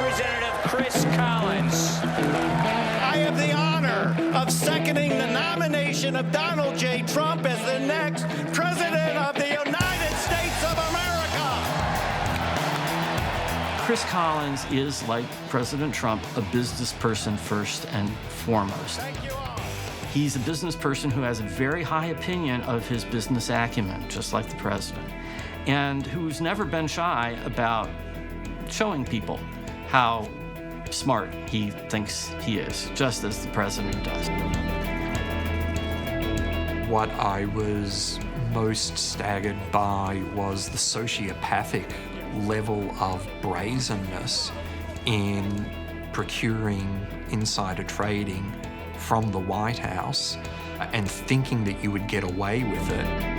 Representative Chris Collins. I have the honor of seconding the nomination of Donald J. Trump as the next President of the United States of America. Chris Collins is, like President Trump, a business person first and foremost. Thank you all. He's a business person who has a very high opinion of his business acumen, just like the president, and who's never been shy about showing people how smart he thinks he is, just as the president does. What I was most staggered by was the sociopathic level of brazenness in procuring insider trading from the White House and thinking that you would get away with it.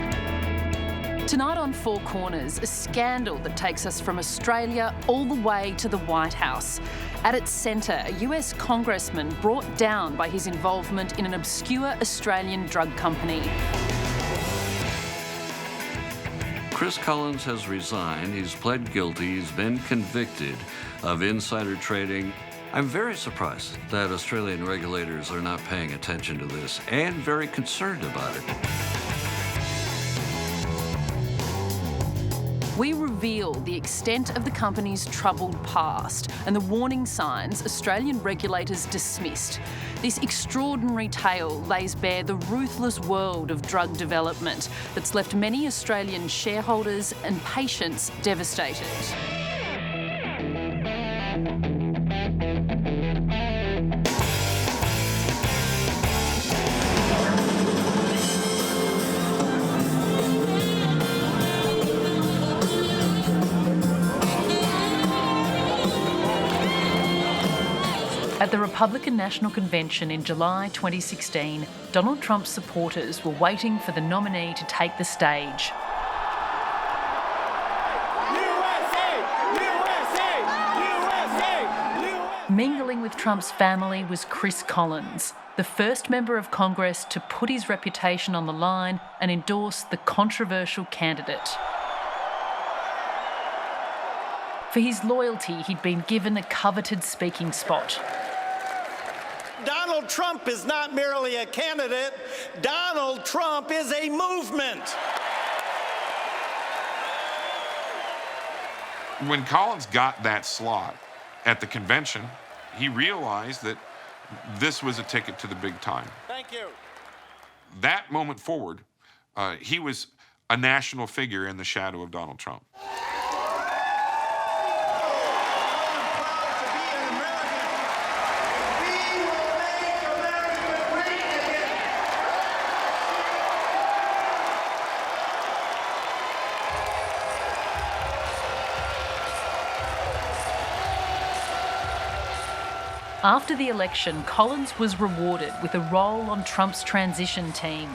Tonight on Four Corners, a scandal that takes us from Australia all the way to the White House. At its centre, a US congressman brought down by his involvement in an obscure Australian drug company. Chris Collins has resigned. He's pled guilty. He's been convicted of insider trading. I'm very surprised that Australian regulators are not paying attention to this and very concerned about it. We reveal the extent of the company's troubled past and the warning signs Australian regulators dismissed. This extraordinary tale lays bare the ruthless world of drug development that's left many Australian shareholders and patients devastated. At the Republican National Convention in July 2016, Donald Trump's supporters were waiting for the nominee to take the stage. Mingling with Trump's family was Chris Collins, the first member of Congress to put his reputation on the line and endorse the controversial candidate. For his loyalty, he'd been given a coveted speaking spot. Donald Trump is not merely a candidate. Donald Trump is a movement. When Collins got that slot at the convention, he realized that this was a ticket to the big time. Thank you. That moment forward, he was a national figure in the shadow of Donald Trump. After the election, Collins was rewarded with a role on Trump's transition team.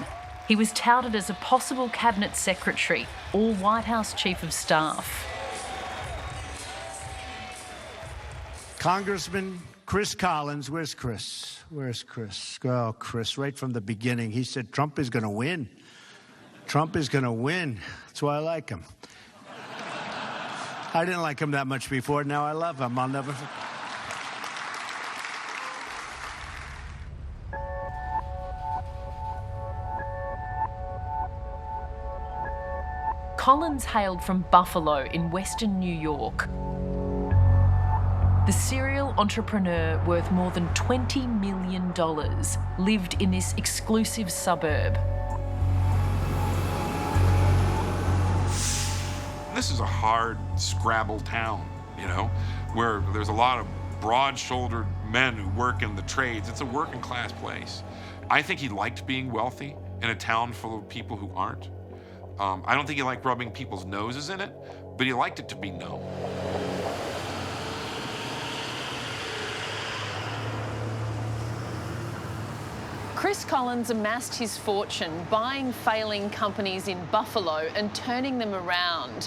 He was touted as a possible cabinet secretary or White House chief of staff. Congressman Chris Collins, where's Chris? Where's Chris? Oh, Chris, right from the beginning, he said Trump is going to win. Trump is going to win. That's why I like him. I didn't like him that much before. Now I love him. I'll never... Collins hailed from Buffalo in western New York. The serial entrepreneur, worth more than $20 million, lived in this exclusive suburb. This is a hard, scrabble town, you know, where there's a lot of broad-shouldered men who work in the trades. It's a working-class place. I think he liked being wealthy in a town full of people who aren't. I don't think he liked rubbing people's noses in it, but he liked it to be known. Chris Collins amassed his fortune buying failing companies in Buffalo and turning them around.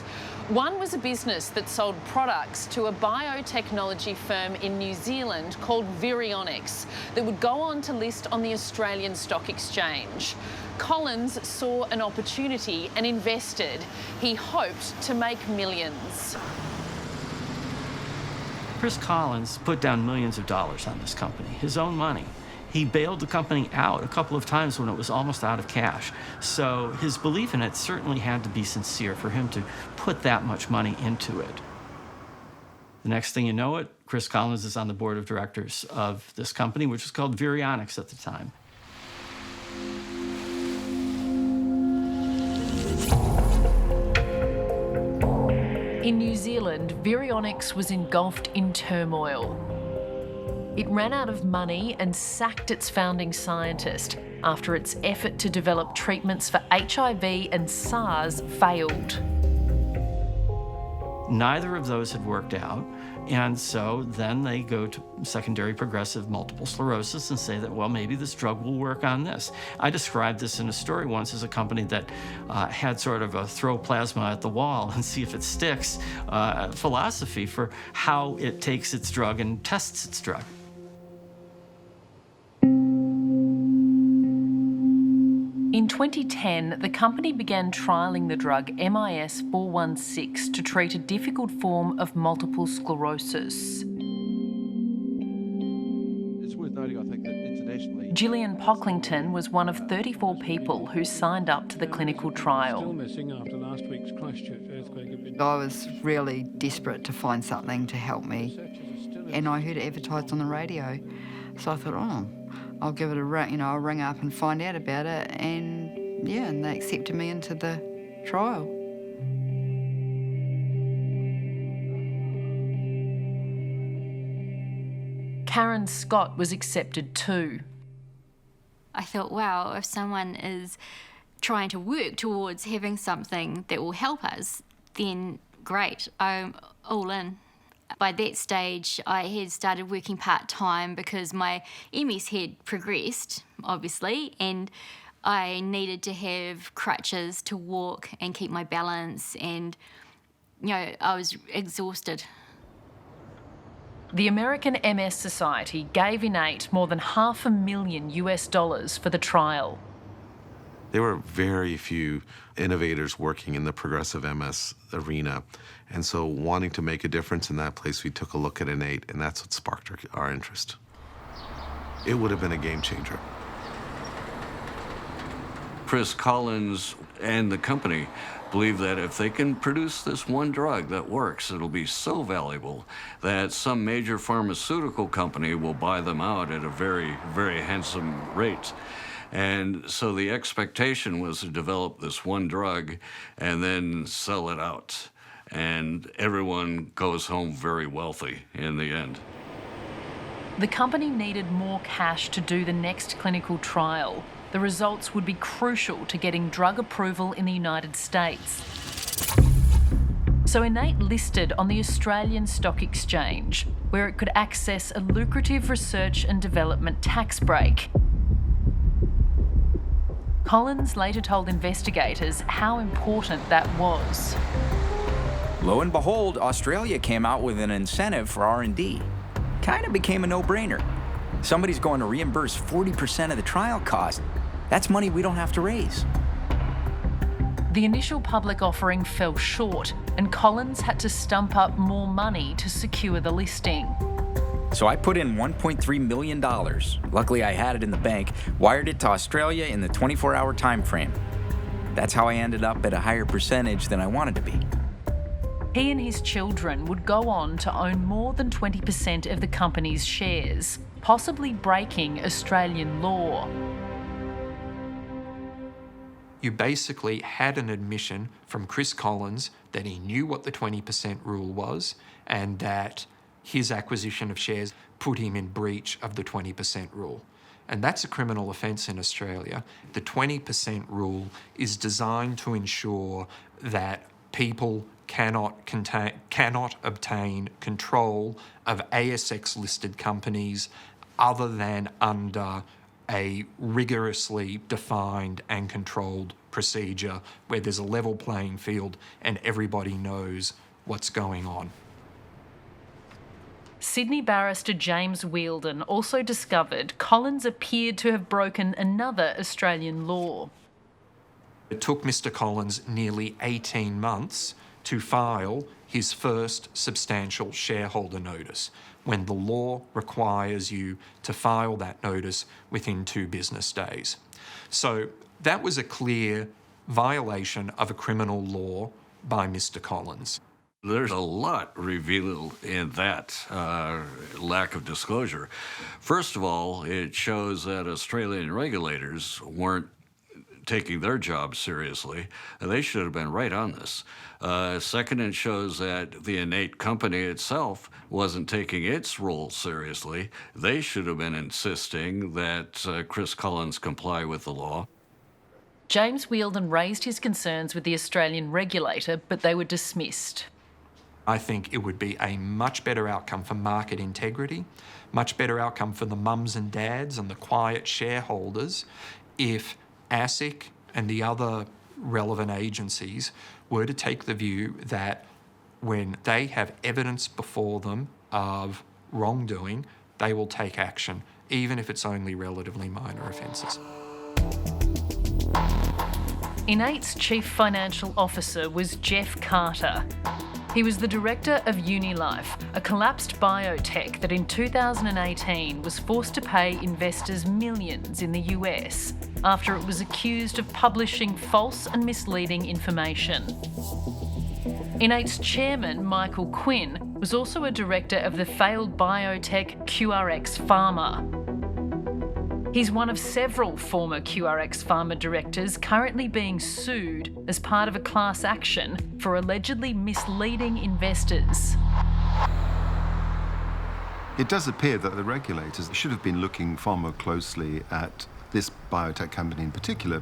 One was a business that sold products to a biotechnology firm in New Zealand called Virionics that would go on to list on the Australian Stock Exchange. Collins saw an opportunity and invested. He hoped to make millions. Chris Collins put down millions of dollars on this company, his own money. He bailed the company out a couple of times when it was almost out of cash. So his belief in it certainly had to be sincere for him to put that much money into it. The next thing you know it, Chris Collins is on the board of directors of this company, which was called Virionics at the time. In New Zealand, Virionics was engulfed in turmoil. It ran out of money and sacked its founding scientist after its effort to develop treatments for HIV and SARS failed. Neither of those had worked out, and so then they go to secondary progressive multiple sclerosis and say that, well, maybe this drug will work on this. I described this in a story once as a company that had sort of a throw plasma at the wall and see if it sticks philosophy for how it takes its drug and tests its drug. In 2010, the company began trialling the drug MIS 416 to treat a difficult form of multiple sclerosis. It's worth noting, I think, that internationally... Gillian Pocklington was one of 34 people who signed up to the clinical trial. Still missing after last week's Christchurch earthquake. I was really desperate to find something to help me, and I heard it advertised on the radio. So I thought, oh, I'll give it a ring, I'll ring up and find out about it, and yeah, and they accepted me into the trial. Karen Scott was accepted too. I thought, wow, if someone is trying to work towards having something that will help us, then great, I'm all in. By that stage, I had started working part-time because my MS had progressed, obviously, and I needed to have crutches to walk and keep my balance, and, I was exhausted. The American MS Society gave Innate more than $500,000 for the trial. There were very few innovators working in the progressive MS arena. And so wanting to make a difference in that place, we took a look at Innate, and that's what sparked our interest. It would have been a game changer. Chris Collins and the company believe that if they can produce this one drug that works, it'll be so valuable that some major pharmaceutical company will buy them out at a very, very handsome rate. And so the expectation was to develop this one drug and then sell it out. And everyone goes home very wealthy in the end. The company needed more cash to do the next clinical trial. The results would be crucial to getting drug approval in the United States. So Innate listed on the Australian Stock Exchange, where it could access a lucrative research and development tax break. Collins later told investigators how important that was. Lo and behold, Australia came out with an incentive for R&D. Kind of became a no-brainer. Somebody's going to reimburse 40% of the trial cost. That's money we don't have to raise. The initial public offering fell short, and Collins had to stump up more money to secure the listing. So I put in $1.3 million. Luckily, I had it in the bank, wired it to Australia in the 24-hour time frame. That's how I ended up at a higher percentage than I wanted to be. He and his children would go on to own more than 20% of the company's shares, possibly breaking Australian law. You basically had an admission from Chris Collins that he knew what the 20% rule was and that his acquisition of shares put him in breach of the 20% rule. And that's a criminal offence in Australia. The 20% rule is designed to ensure that people cannot obtain control of ASX-listed companies other than under a rigorously defined and controlled procedure where there's a level playing field and everybody knows what's going on. Sydney barrister James Wheeldon also discovered Collins appeared to have broken another Australian law. It took Mr. Collins nearly 18 months to file his first substantial shareholder notice, when the law requires you to file that notice within 2 business days. So that was a clear violation of a criminal law by Mr. Collins. There's a lot revealed in that lack of disclosure. First of all, it shows that Australian regulators weren't taking their job seriously. They should have been right on this. Second, it shows that the Innate company itself wasn't taking its role seriously. They should have been insisting that Chris Collins comply with the law. James Wheeldon raised his concerns with the Australian regulator, but they were dismissed. I think it would be a much better outcome for market integrity, much better outcome for the mums and dads and the quiet shareholders if ASIC and the other relevant agencies were to take the view that when they have evidence before them of wrongdoing, they will take action, even if it's only relatively minor offences. Innate's chief financial officer was Jeff Carter. He was the director of Unilife, a collapsed biotech that in 2018 was forced to pay investors millions in the US after it was accused of publishing false and misleading information. Innate's chairman, Michael Quinn, was also a director of the failed biotech QRX Pharma. He's one of several former QRX Pharma directors currently being sued as part of a class action for allegedly misleading investors. It does appear that the regulators should have been looking far more closely at this biotech company in particular.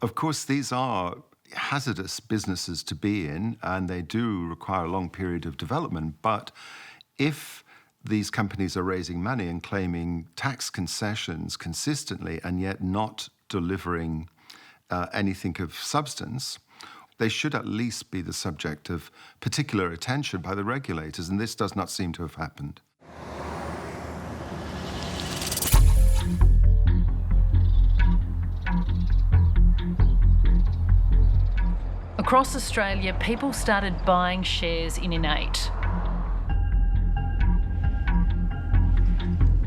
Of course, these are hazardous businesses to be in, and they do require a long period of development. But if these companies are raising money and claiming tax concessions consistently and yet not delivering anything of substance, they should at least be the subject of particular attention by the regulators, and this does not seem to have happened. Across Australia, people started buying shares in Innate.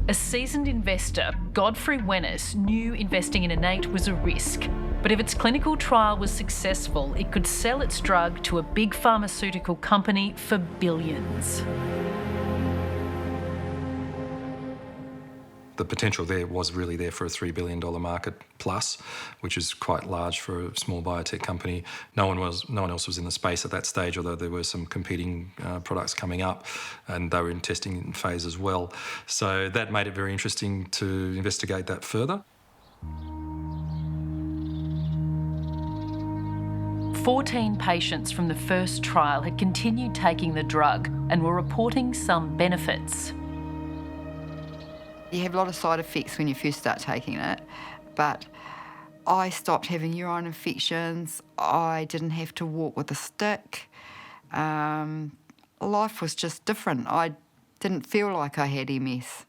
A seasoned investor, Godfrey Wennis, knew investing in Innate was a risk. But if its clinical trial was successful, it could sell its drug to a big pharmaceutical company for billions. The potential there was really there for a $3 billion market plus, which is quite large for a small biotech company. No one else was in the space at that stage, although there were some competing products coming up, and they were in testing phase as well. So that made it very interesting to investigate that further. 14 patients from the first trial had continued taking the drug and were reporting some benefits. You have a lot of side effects when you first start taking it, but I stopped having urine infections. I didn't have to walk with a stick. Life was just different. I didn't feel like I had MS.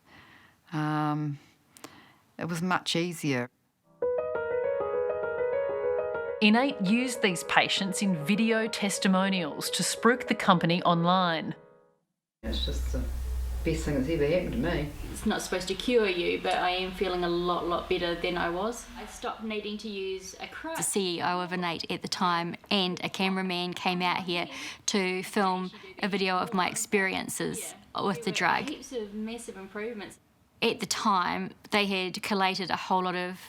It was much easier. Innate used these patients in video testimonials to spruik the company online. It's just the best thing that's ever happened to me. It's not supposed to cure you, but I am feeling a lot better than I was. I stopped needing to use a crutch. The CEO of Innate at the time and a cameraman came out here to film a video of my experiences with the drug. Heaps of massive improvements. At the time, they had collated a whole lot of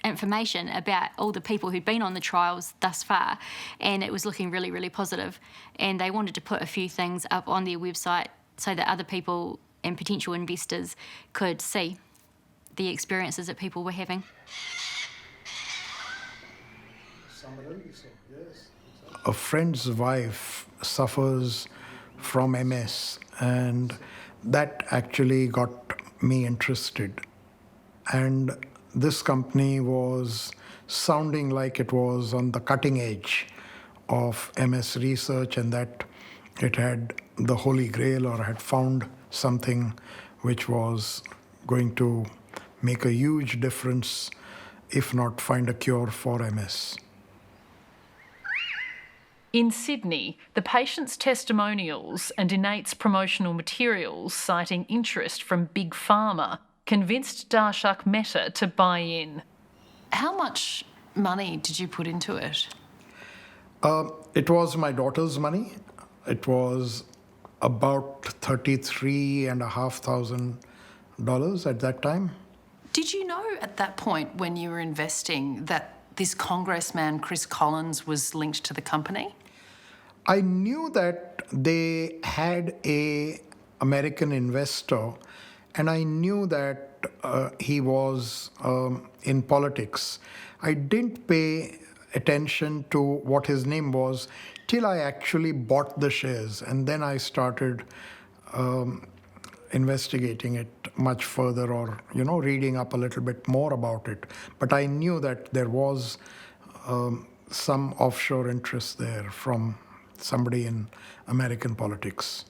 information about all the people who'd been on the trials thus far, and it was looking really positive. And they wanted to put a few things up on their website so that other people and potential investors could see the experiences that people were having. A friend's wife suffers from MS, and that actually got me interested. And this company was sounding like it was on the cutting edge of MS research, and that it had the holy grail or had found something which was going to make a huge difference, if not find a cure for MS. In Sydney, the patient's testimonials and Innate's promotional materials citing interest from Big Pharma convinced Darshak Mehta to buy in. How much money did you put into it? It was my daughter's money. It was about $33,500 at that time. Did you know at that point when you were investing that this Congressman Chris Collins was linked to the company? I knew that they had an American investor, and I knew that he was in politics. I didn't pay attention to what his name was till I actually bought the shares, and then I started investigating it much further, or reading up a little bit more about it. But I knew that there was some offshore interest there from somebody in American politics.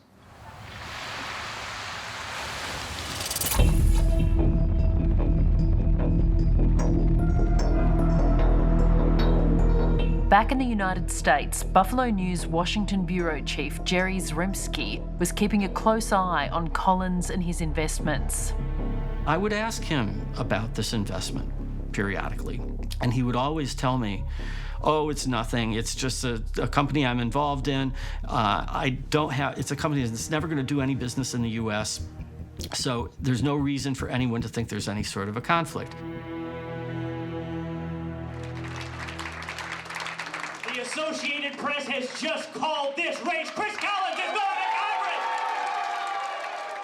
Back in the United States, Buffalo News Washington Bureau Chief Jerry Zremski was keeping a close eye on Collins and his investments. I would ask him about this investment periodically, and he would always tell me, oh, it's nothing. It's just a company I'm involved in. It's a company that's never going to do any business in the U.S., so there's no reason for anyone to think there's any sort of a conflict. The Associated Press has just called this race. Chris Collins is going to Congress!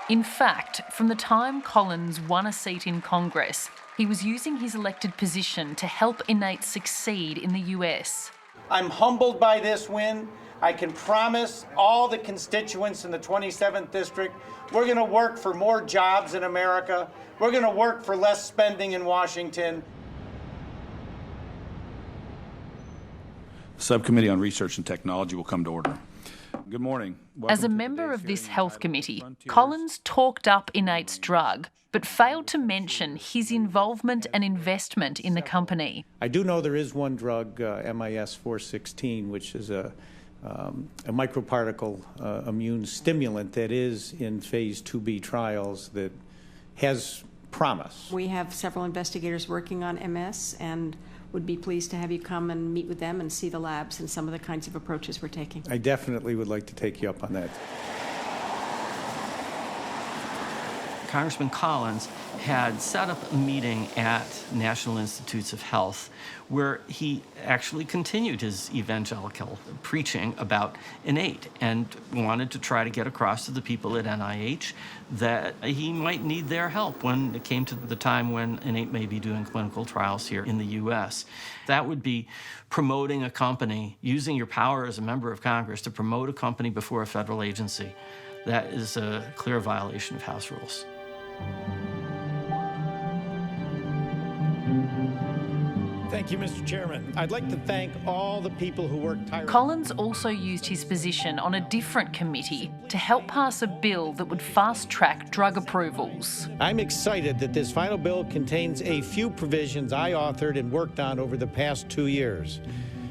In fact, from the time Collins won a seat in Congress, he was using his elected position to help Innate succeed in the US. I'm humbled by this win. I can promise all the constituents in the 27th District, we're going to work for more jobs in America. We're going to work for less spending in Washington. The Subcommittee on Research and Technology will come to order. Good morning. As a member of this health committee, Collins talked up Innate's drug, but failed to mention his involvement and investment in the company. I do know there is one drug, MIS 416, which is a microparticle immune stimulant that is in phase 2B trials that has promise. We have several investigators working on MS and would be pleased to have you come and meet with them and see the labs and some of the kinds of approaches we're taking. I definitely would like to take you up on that. Congressman Collins had set up a meeting at National Institutes of Health where he actually continued his evangelical preaching about Innate and wanted to try to get across to the people at NIH that he might need their help when it came to the time when Innate may be doing clinical trials here in the U.S. That would be promoting a company, using your power as a member of Congress to promote a company before a federal agency. That is a clear violation of House rules. Thank you, Mr. Chairman. I'd like to thank all the people who worked tirelessly. Collins also used his position on a different committee to help pass a bill that would fast-track drug approvals. I'm excited that this final bill contains a few provisions I authored and worked on over the past 2 years.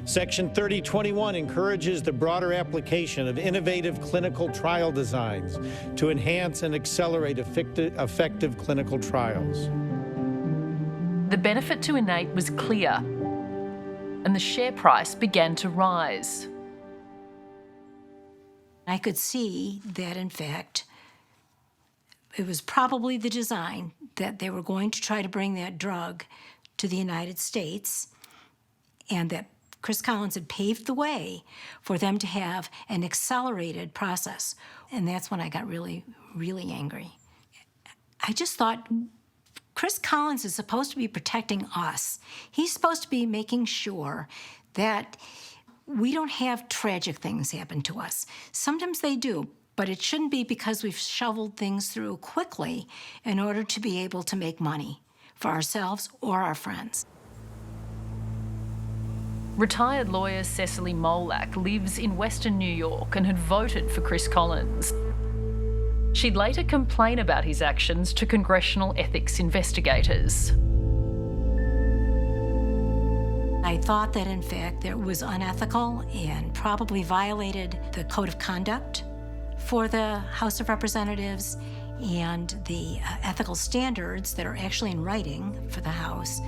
Section 3021 encourages the broader application of innovative clinical trial designs to enhance and accelerate effective clinical trials. The benefit to Innate was clear, and the share price began to rise. I could see that, in fact, it was probably the design that they were going to try to bring that drug to the United States, and that Chris Collins had paved the way for them to have an accelerated process. And that's when I got really, really angry. I just thought, Chris Collins is supposed to be protecting us. He's supposed to be making sure that we don't have tragic things happen to us. Sometimes they do, but it shouldn't be because we've shoveled things through quickly in order to be able to make money for ourselves or our friends. Retired lawyer Cecily Molac lives in Western New York and had voted for Chris Collins. She'd later complain about his actions to congressional ethics investigators. I thought that, in fact, it was unethical and probably violated the code of conduct for the House of Representatives and the ethical standards that are actually in writing for the House.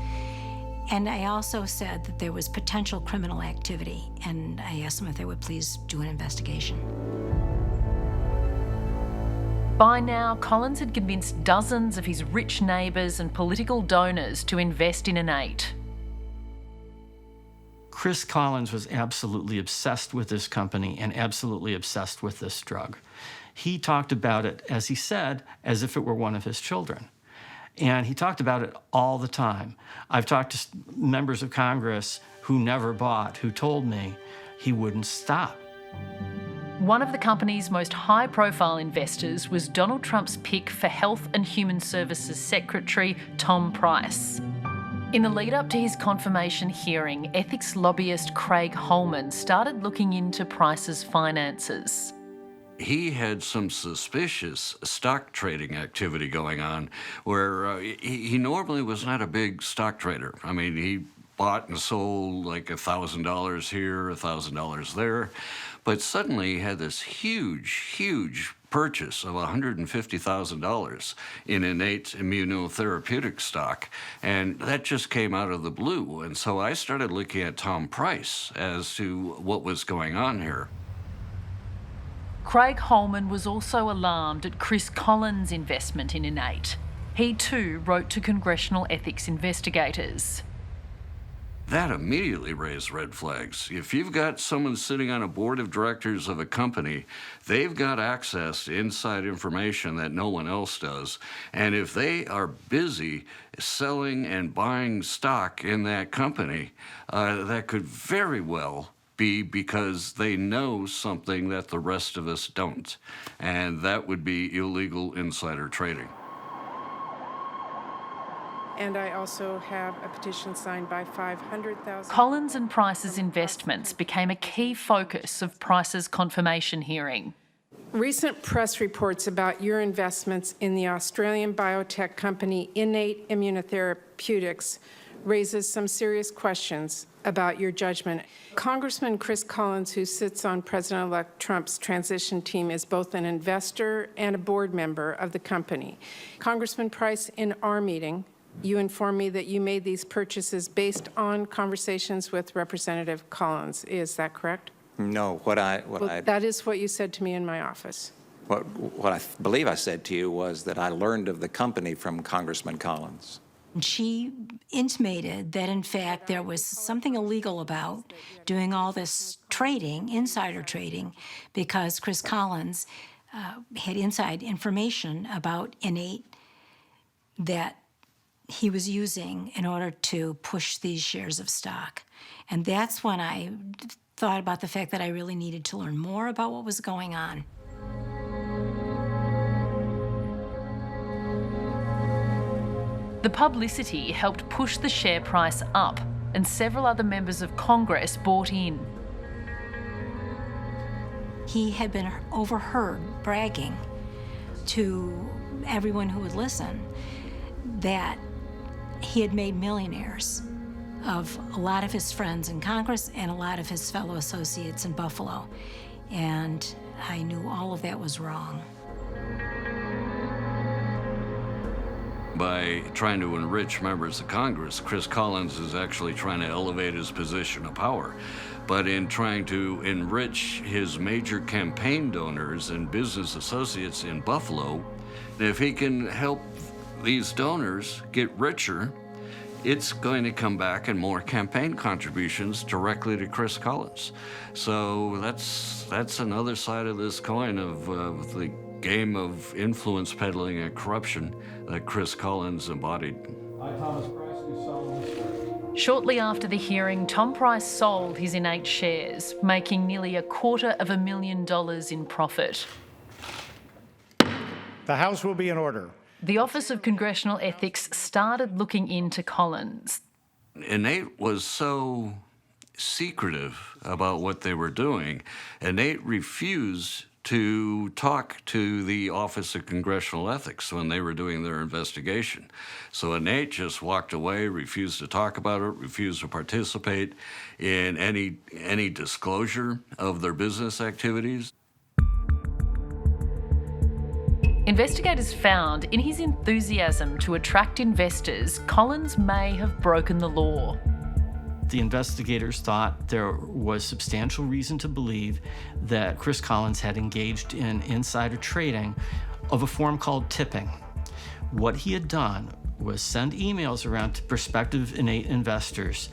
And I also said that there was potential criminal activity, and I asked them if they would please do an investigation. By now, Collins had convinced dozens of his rich neighbours and political donors to invest in Innate. Chris Collins was absolutely obsessed with this company and absolutely obsessed with this drug. He talked about it, as he said, as if it were one of his children. And he talked about it all the time. I've talked to members of Congress who never bought, who told me he wouldn't stop. One of the company's most high-profile investors was Donald Trump's pick for Health and Human Services Secretary Tom Price. In the lead-up to his confirmation hearing, ethics lobbyist Craig Holman started looking into Price's finances. He had some suspicious stock trading activity going on where he normally was not a big stock trader. I mean, he bought and sold like $1,000 here, $1,000 there, but suddenly he had this huge purchase of $150,000 in Innate immunotherapeutic stock, and that just came out of the blue. And so I started looking at Tom Price as to what was going on here. Craig Holman was also alarmed at Chris Collins' investment in Innate. He too wrote to congressional ethics investigators. That immediately raised red flags. If you've got someone sitting on a board of directors of a company, they've got access to inside information that no one else does. And if they are busy selling and buying stock in that company, that could very well be because they know something that the rest of us don't. And that would be illegal insider trading. And I also have a petition signed by 500,000... Collins and Price's investments became a key focus of Price's confirmation hearing. Recent press reports about your investments in the Australian biotech company Innate Immunotherapeutics raises some serious questions about your judgment. Congressman Chris Collins, who sits on President-elect Trump's transition team, is both an investor and a board member of the company. Congressman Price, in our meeting, you informed me that you made these purchases based on conversations with Representative Collins. Is that correct? No, that is what you said to me in my office. What I believe I said to you was that I learned of the company from Congressman Collins. She intimated that, in fact, there was something illegal about doing all this trading, insider trading, because Chris Collins had inside information about Innate that he was using in order to push these shares of stock. And that's when I thought about the fact that I really needed to learn more about what was going on. The publicity helped push the share price up, and several other members of Congress bought in. He had been overheard bragging to everyone who would listen that he had made millionaires of a lot of his friends in Congress and a lot of his fellow associates in Buffalo. And I knew all of that was wrong. By trying to enrich members of Congress, Chris Collins is actually trying to elevate his position of power. But in trying to enrich his major campaign donors and business associates in Buffalo, if he can help these donors get richer, it's going to come back in more campaign contributions directly to Chris Collins. So that's another side of this coin of the game of influence peddling and corruption that Chris Collins embodied. I, Thomas Price, do solemnly swear. Shortly after the hearing, Tom Price sold his Innate shares, making nearly $250,000 in profit. The House will be in order. The Office of Congressional Ethics started looking into Collins. Innate was so secretive about what they were doing. Innate refused to talk to the Office of Congressional Ethics when they were doing their investigation. So Innate just walked away, refused to talk about it, refused to participate in any disclosure of their business activities. Investigators found in his enthusiasm to attract investors, Collins may have broken the law. The investigators thought there was substantial reason to believe that Chris Collins had engaged in insider trading of a form called tipping. What he had done was send emails around to prospective Innate investors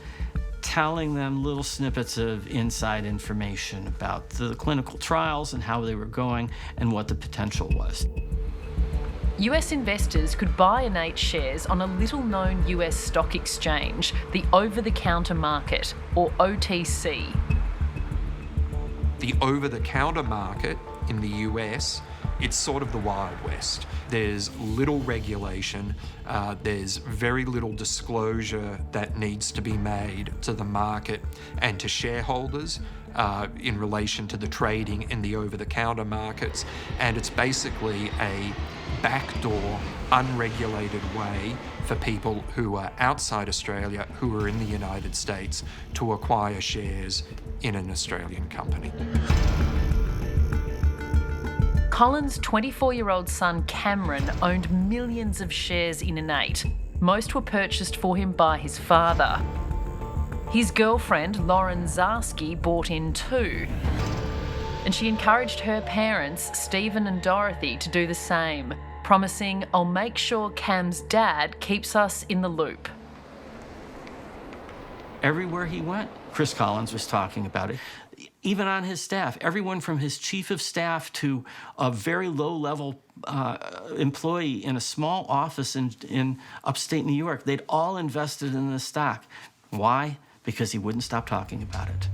telling them little snippets of inside information about the clinical trials and how they were going and what the potential was. US investors could buy Innate shares on a little-known US stock exchange, the over-the-counter market, or OTC. The over-the-counter market in the US, it's sort of the Wild West. There's little regulation, there's very little disclosure that needs to be made to the market and to shareholders in relation to the trading in the over-the-counter markets, and it's basically a backdoor, unregulated way for people who are outside Australia, who are in the United States, to acquire shares in an Australian company. Collins' 24-year-old son Cameron owned millions of shares in Innate. Most were purchased for him by his father. His girlfriend, Lauren Zarski, bought in too. And she encouraged her parents, Stephen and Dorothy, to do the same, promising, "I'll make sure Cam's dad keeps us in the loop." Everywhere he went, Chris Collins was talking about it. Even on his staff, everyone from his chief of staff to a very low-level employee in a small office in upstate New York, they'd all invested in the stock. Why? Because he wouldn't stop talking about it.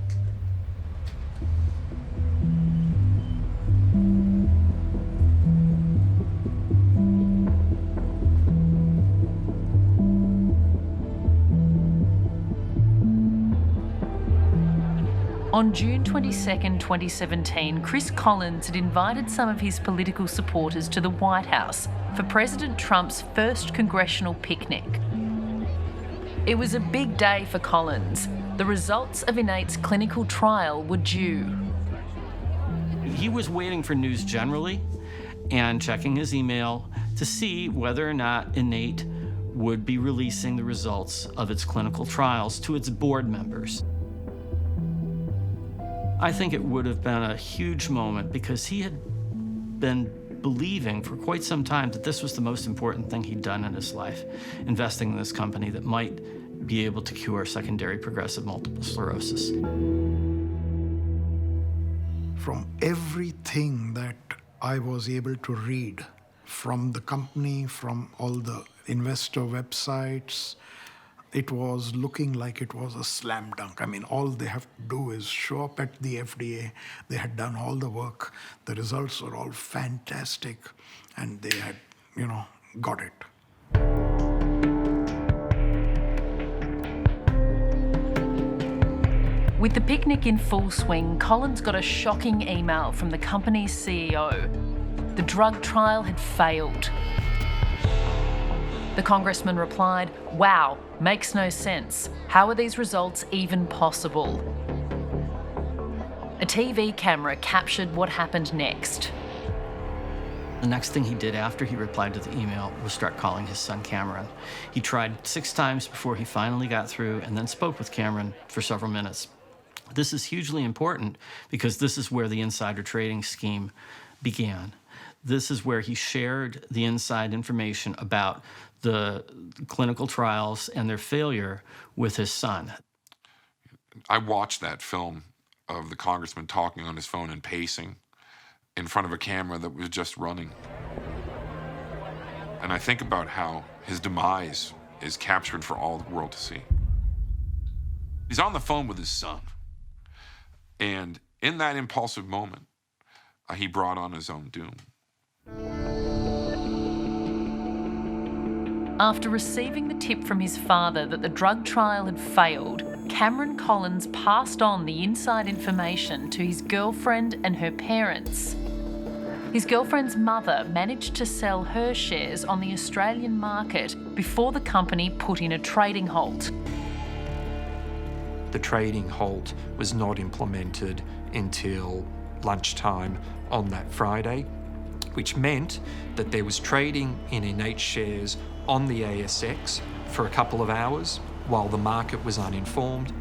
On June 22, 2017, Chris Collins had invited some of his political supporters to the White House for President Trump's first congressional picnic. It was a big day for Collins. The results of Innate's clinical trial were due. He was waiting for news generally and checking his email to see whether or not Innate would be releasing the results of its clinical trials to its board members. I think it would have been a huge moment because he had been believing for quite some time that this was the most important thing he'd done in his life, investing in this company that might be able to cure secondary progressive multiple sclerosis. From everything that I was able to read from the company, from all the investor websites, it was looking like it was a slam dunk. I mean, all they have to do is show up at the FDA. They had done all the work. The results were all fantastic, and they had, got it. With the picnic in full swing, Collins got a shocking email from the company's CEO. The drug trial had failed. The congressman replied, "Wow, makes no sense. How are these results even possible?" A TV camera captured what happened next. The next thing he did after he replied to the email was start calling his son Cameron. He tried 6 times before he finally got through and then spoke with Cameron for several minutes. This is hugely important because this is where the insider trading scheme began. This is where he shared the inside information about the clinical trials and their failure with his son. I watched that film of the congressman talking on his phone and pacing in front of a camera that was just running. And I think about how his demise is captured for all the world to see. He's on the phone with his son. And in that impulsive moment, he brought on his own doom. After receiving the tip from his father that the drug trial had failed, Cameron Collins passed on the inside information to his girlfriend and her parents. His girlfriend's mother managed to sell her shares on the Australian market before the company put in a trading halt. The trading halt was not implemented until lunchtime on that Friday, which meant that there was trading in Innate shares on the ASX for a couple of hours while the market was uninformed.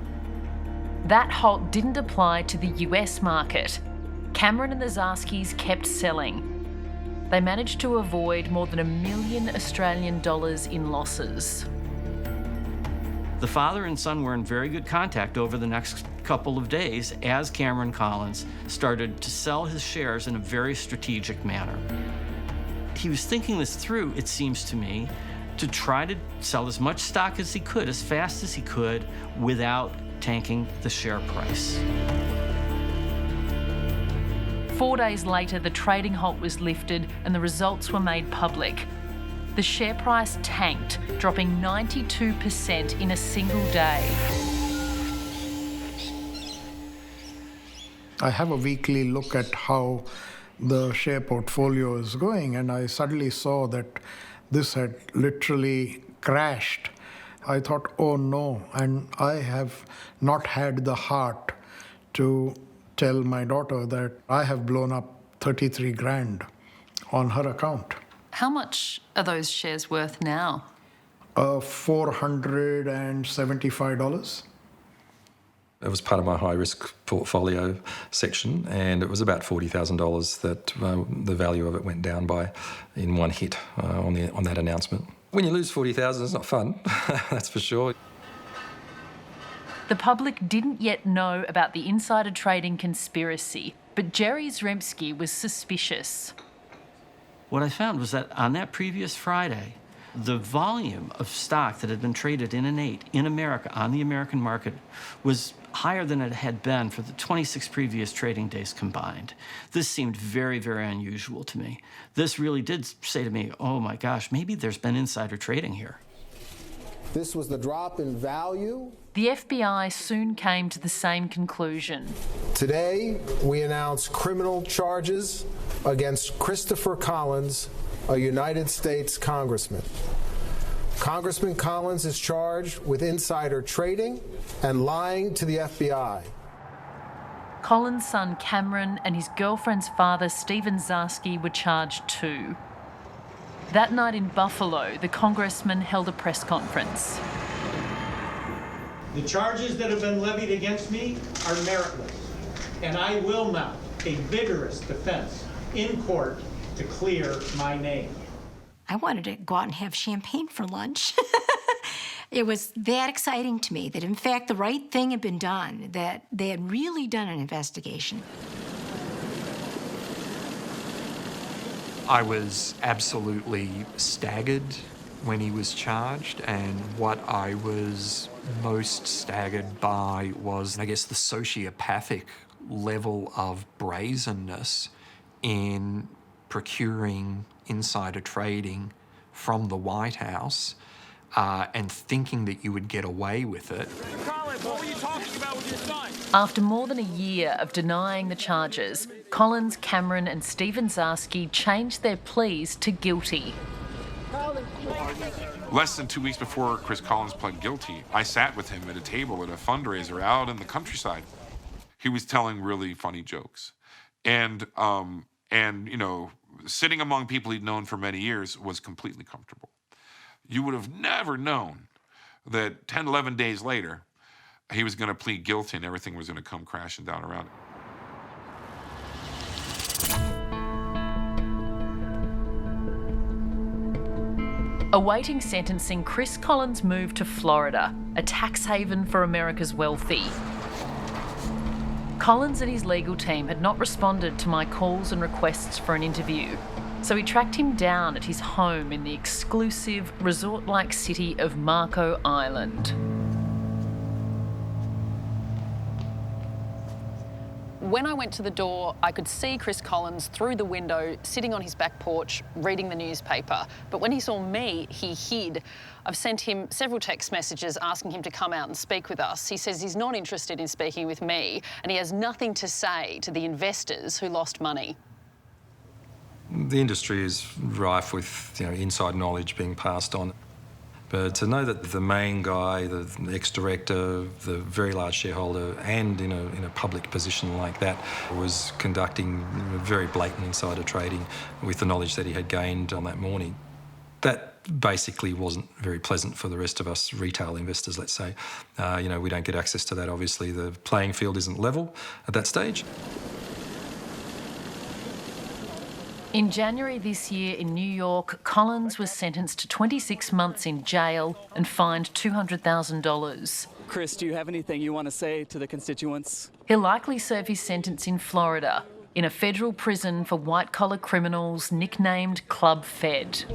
That halt didn't apply to the US market. Cameron and the Zarskis kept selling. They managed to avoid more than $1 million Australian in losses. The father and son were in very good contact over the next couple of days as Cameron Collins started to sell his shares in a very strategic manner. He was thinking this through, it seems to me, to try to sell as much stock as he could, as fast as he could, without tanking the share price. 4 days later, the trading halt was lifted and the results were made public. The share price tanked, dropping 92% in a single day. I have a weekly look at how the share portfolio is going, and I suddenly saw that this had literally crashed. I thought, oh no, and I have not had the heart to tell my daughter that I have blown up 33 grand on her account. How much are those shares worth now? $475. It was part of my high-risk portfolio section, and it was about $40,000 that the value of it went down by in one hit on that announcement. When you lose $40,000, it's not fun, that's for sure. The public didn't yet know about the insider trading conspiracy, but Jerry Zremski was suspicious. What I found was that on that previous Friday, the volume of stock that had been traded in Innate in America, on the American market, was higher than it had been for the 26 previous trading days combined. This seemed very, very unusual to me. This really did say to me, oh my gosh, maybe there's been insider trading here. This was the drop in value. The FBI soon came to the same conclusion. Today, we announce criminal charges against Christopher Collins, a United States congressman. Congressman Collins is charged with insider trading and lying to the FBI. Collins' son Cameron and his girlfriend's father Stephen Zarski were charged too. That night in Buffalo, the congressman held a press conference. The charges that have been levied against me are meritless, and I will mount a vigorous defense in court to clear my name. I wanted to go out and have champagne for lunch. It was that exciting to me that, in fact, the right thing had been done, that they had really done an investigation. I was absolutely staggered when he was charged, and what I was most staggered by was, I guess, the sociopathic level of brazenness in procuring insider trading from the White House and thinking that you would get away with it. Collins, what were you talking about with your son? After more than a year of denying the charges, Collins, Cameron and Stephen Zarski changed their pleas to guilty. Less than 2 weeks before Chris Collins pled guilty, I sat with him at a table at a fundraiser out in the countryside. He was telling really funny jokes. And you know, sitting among people he'd known for many years was completely comfortable. You would have never known that 10, 11 days later, he was going to plead guilty and everything was going to come crashing down around him. Awaiting sentencing, Chris Collins moved to Florida, a tax haven for America's wealthy. Collins and his legal team had not responded to my calls and requests for an interview, so we tracked him down at his home in the exclusive, resort-like city of Marco Island. When I went to the door, I could see Chris Collins through the window, sitting on his back porch, reading the newspaper. But when he saw me, he hid. I've sent him several text messages asking him to come out and speak with us. He says he's not interested in speaking with me, and he has nothing to say to the investors who lost money. The industry is rife with inside knowledge being passed on. But to know that the main guy, the ex-director, the very large shareholder, and in a public position like that, was conducting very blatant insider trading with the knowledge that he had gained on that morning, that basically wasn't very pleasant for the rest of us retail investors, let's say. We don't get access to that, obviously. The playing field isn't level at that stage. In January this year in New York, Collins was sentenced to 26 months in jail and fined $200,000. Chris, do you have anything you want to say to the constituents? He'll likely serve his sentence in Florida, in a federal prison for white-collar criminals nicknamed Club Fed.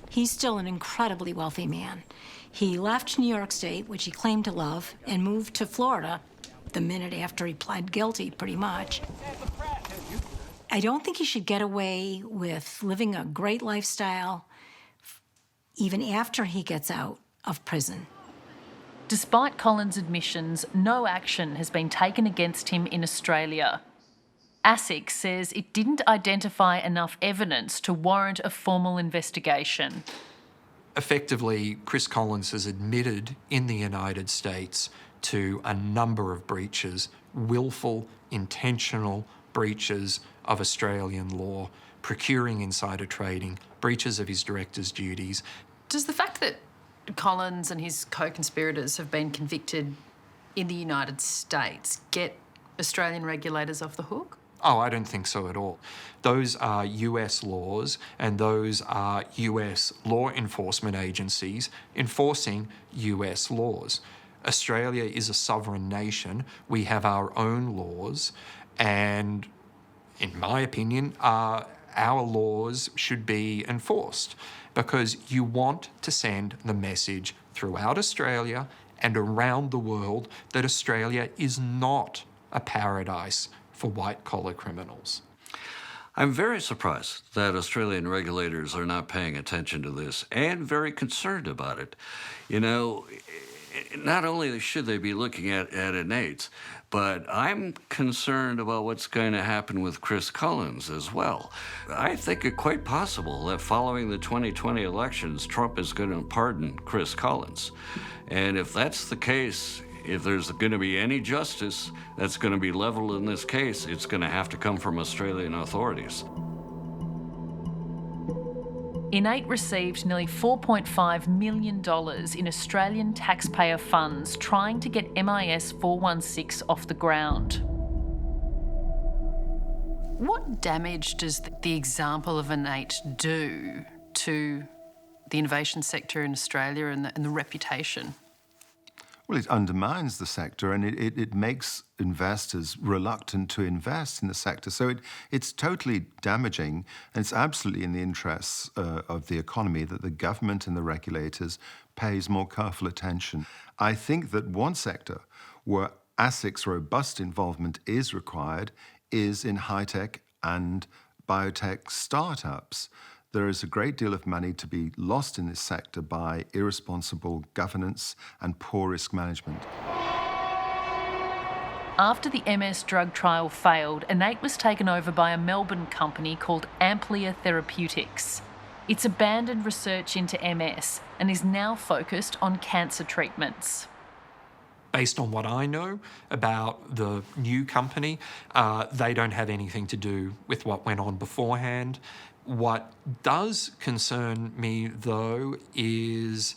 He's still an incredibly wealthy man. He left New York State, which he claimed to love, and moved to Florida the minute after he pled guilty, pretty much. I don't think he should get away with living a great lifestyle even after he gets out of prison. Despite Collins' admissions, no action has been taken against him in Australia. ASIC says it didn't identify enough evidence to warrant a formal investigation. Effectively, Chris Collins has admitted in the United States to a number of breaches, willful, intentional breaches of Australian law, procuring insider trading, breaches of his director's duties. Does the fact that Collins and his co-conspirators have been convicted in the United States get Australian regulators off the hook? Oh, I don't think so at all. Those are US laws, and those are US law enforcement agencies enforcing US laws. Australia is a sovereign nation. We have our own laws, and in my opinion, our laws should be enforced, because you want to send the message throughout Australia and around the world that Australia is not a paradise for white-collar criminals. I'm very surprised that Australian regulators are not paying attention to this and very concerned about it. Not only should they be looking at innate, but I'm concerned about what's going to happen with Chris Collins as well. I think it quite possible that following the 2020 elections, Trump is going to pardon Chris Collins. And if that's the case, if there's going to be any justice that's going to be leveled in this case, it's going to have to come from Australian authorities. Innate received nearly $4.5 million in Australian taxpayer funds trying to get MIS 416 off the ground. What damage does the example of Innate do to the innovation sector in Australia and the reputation? Well, it undermines the sector, and it makes investors reluctant to invest in the sector. So it's totally damaging, and it's absolutely in the interests of the economy that the government and the regulators pays more careful attention. I think that one sector where ASIC's robust involvement is required is in high-tech and biotech startups. There is a great deal of money to be lost in this sector by irresponsible governance and poor risk management. After the MS drug trial failed, Innate was taken over by a Melbourne company called Therapeutics. It's abandoned research into MS and is now focused on cancer treatments. Based on what I know about the new company, they don't have anything to do with what went on beforehand. What does concern me, though, is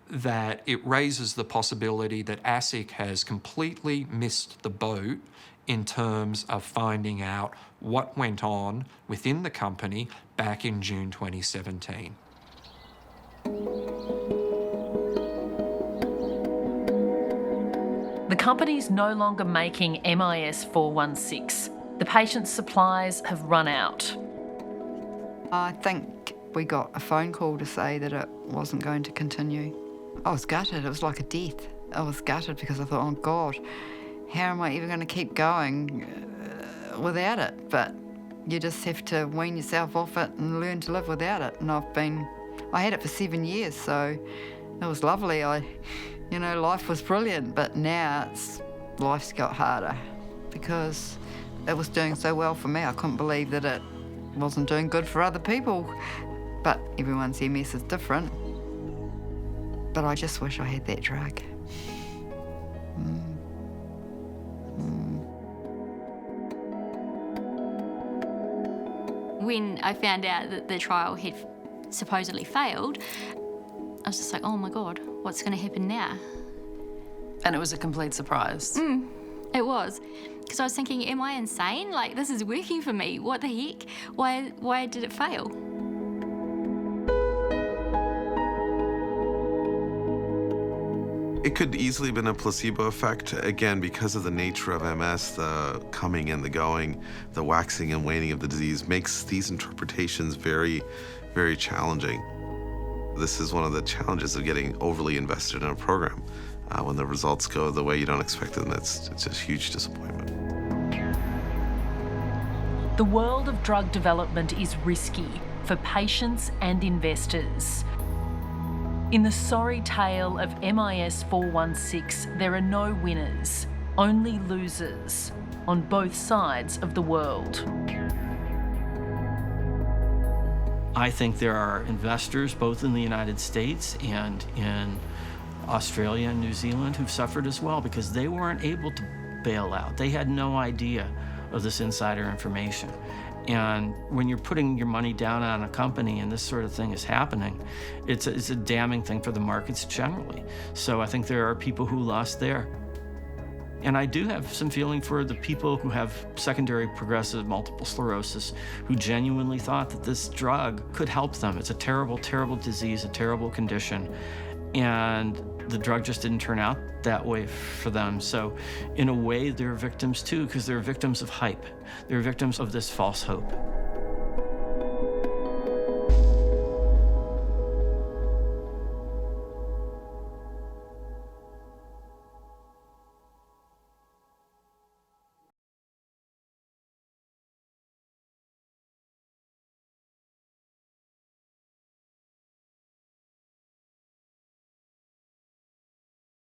that it raises the possibility that ASIC has completely missed the boat in terms of finding out what went on within the company back in June 2017. The company's no longer making MIS 416. The patient's supplies have run out. I think we got a phone call to say that it wasn't going to continue. I was gutted. It was like a death. I was gutted because I thought, oh God, how am I even going to keep going without it? But you just have to wean yourself off it and learn to live without it. And I had it for 7 years, so it was lovely. Life was brilliant, but now life's got harder because it was doing so well for me. I couldn't believe that it wasn't doing good for other people. But everyone's MS is different. But I just wish I had that drug. When I found out that the trial had supposedly failed, I was just like, oh my God, what's going to happen now? And it was a complete surprise. It was. Because I was thinking, am I insane? Like, this is working for me. What the heck? Why did it fail? It could easily have been a placebo effect, again, because of the nature of MS, the coming and the going, the waxing and waning of the disease makes these interpretations very, very challenging. This is one of the challenges of getting overly invested in a program. When the results go the way you don't expect them, it's a huge disappointment. The world of drug development is risky for patients and investors. In the sorry tale of MIS 416, there are no winners, only losers on both sides of the world. I think there are investors both in the United States and in Australia and New Zealand who've suffered as well because they weren't able to bail out. They had no idea of this insider information. And when you're putting your money down on a company and this sort of thing is happening, it's a damning thing for the markets generally. So I think there are people who lost there. And I do have some feeling for the people who have secondary progressive multiple sclerosis who genuinely thought that this drug could help them. It's a terrible, terrible disease, a terrible condition. And the drug just didn't turn out that way for them. So in a way, they're victims too, because they're victims of hype. They're victims of this false hope.